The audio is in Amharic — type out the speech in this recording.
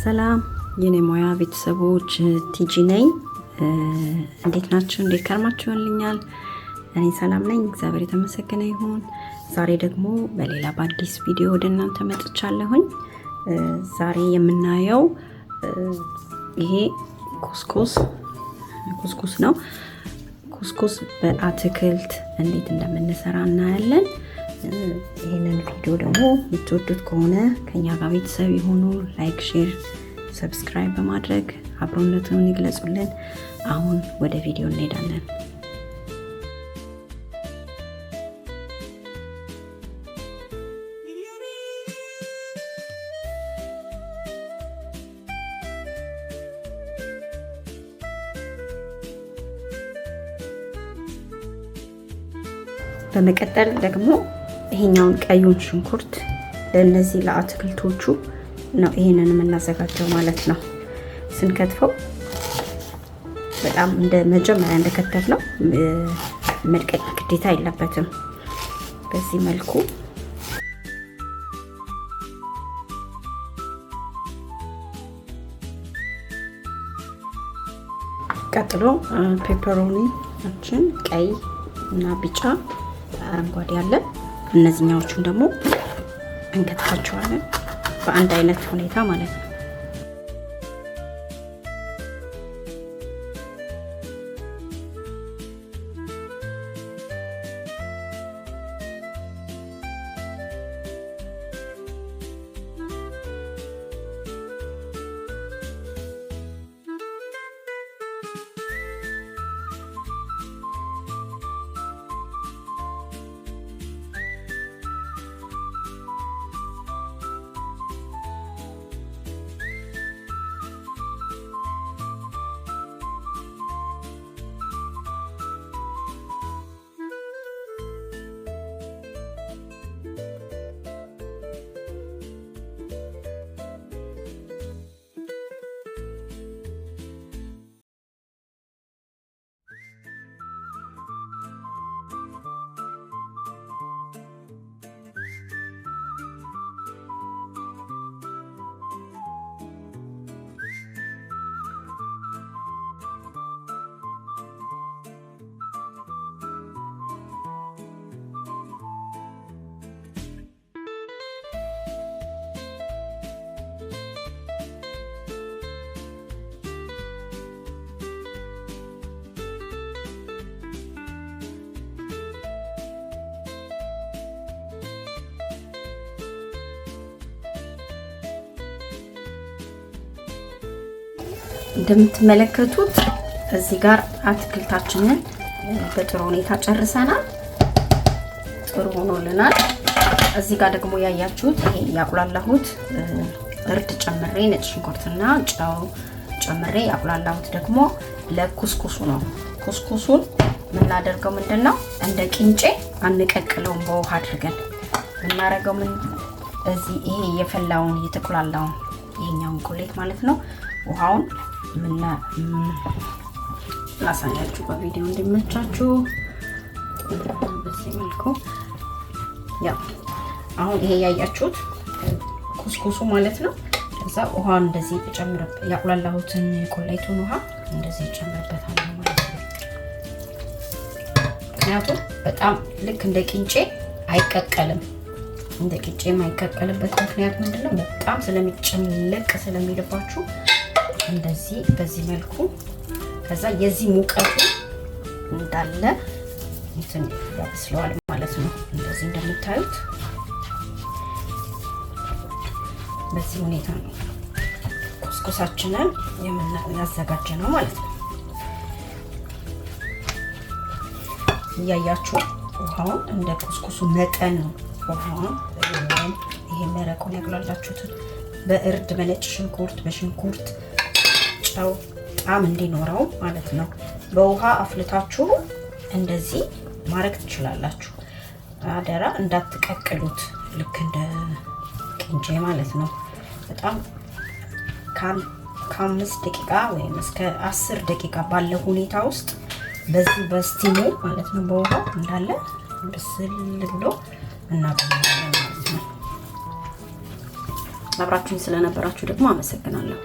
ሰላም የኔ ሞያ ቤተሰቦች ቲጂ ነኝ። እንዴት ናችሁ? እንዴት ከርማችሁልኛል? እኔ ሰላም ነኝ፣ እግዚአብሔር የተመሰገነ ይሁን። ዛሬ ደግሞ በሌላ በአዲስ ቪዲዮ ወደ እናንተ መጥቻለሁኝ። ዛሬ የምናየው ይሄ ኩስኩስ ነው። ኩስኩስ በአትክልት እንዴት እንደምንሰራ እናያለን። ይሄንን ቪዲዮ ደግሞ የምትወዱት ከሆነ ከኛ ጋር ቤተሰብ ይሁኑ። ላይክ፣ ሼር፣ ሰብስክራይብ በማድረግ አብሮነቱን ይግለጹልን። አሁን ወደ ቪዲዮ እንሄዳለን። በመቀጠል ደግሞ ይሄኛውን ቀዩን ሽንኩርት ለነዚህ ለአትክልቶቹ ነው ይሄንን የምናዘጋጀው ማለት ነው። ስንከትፈው በጣም እንደ መጀመሪያ እንደከተፍነው መድቀቅ ግዴታ የለበትም። በዚህ መልኩ ቀጥሎ ፔፐሮኒያችን ቀይ እና ቢጫ አረንጓዴ አለ። እነዚህኛዎቹን ደግሞ እንከትፋቸዋለን በአንድ አይነት ሁኔታ ማለት ነው። እንደምትመለከቱት እዚህ ጋር አትክልታችንን በጥሩ ሁኔታ ጨርሰናል። ጥሩ ሆኖልናል። እዚህ ጋር ደግሞ ያያችሁት ይሄ ያቁላላሁት እርድ ጨምሬ ነጭ ሽንኩርትና ጨው ጨምሬ ያቁላላሁት ደግሞ ለኩስኩሱ ነው። ኩስኩሱን የምናደርገው ምንድነው እንደ ቅንጬ አንቀቅለውም። በውሃ አድርገን የምናደርገው እዚህ ይሄ የፈላውን የተቁላላውን ይሄኛውን ቁሌት ማለት ነው ውሃውን ላሳያችሁ በቪዲዮ እንዲመቻችሁ። በዚህ መልኩ ያው አሁን ይሄ ያያችሁት ኩስኩሱ ማለት ነው። ከዛ ውሃ እንደዚህ ጨምረበት ያቁላላሁትን የቆላይቱን ውሃ እንደዚህ ጨምርበታለሁ ማለት ነው። ምክንያቱም በጣም ልክ እንደ ቅንጬ አይቀቀልም። እንደ ቅንጬ የማይቀቀልበት ምክንያት ምንድነው? በጣም ስለሚጨምልቅ ስለሚልባችሁ እንደዚህ በዚህ መልኩ ከዛ የዚህ ሙቀቱ እንዳለ እንትን ያበስለዋል ማለት ነው። እንደዚህ እንደምታዩት በዚህ ሁኔታ ነው ኩስኩሳችንን ያዘጋጀነው ማለት ነው። እያያችሁ ውሃውን እንደ ኩስኩሱ መጠን ነው ውሃውን ይሄ መረቁን ያቁላላችሁትን በእርድ በነጭ ሽንኩርት በሽንኩርት ጨው ጣዕም እንዲኖረው ማለት ነው። በውሃ አፍልታችሁ እንደዚህ ማድረግ ትችላላችሁ። አደራ እንዳትቀቅሉት፣ ልክ እንደ ቅንጬ ማለት ነው። በጣም ከ5 ደቂቃ ወይም እስከ 10 ደቂቃ ባለው ሁኔታ ውስጥ በዚህ በስቲሙ ማለት ነው በውሃ እንዳለ ብስል ብሎ እናገኛለን ማለት ነው። አብራችሁኝ ስለነበራችሁ ደግሞ አመሰግናለሁ።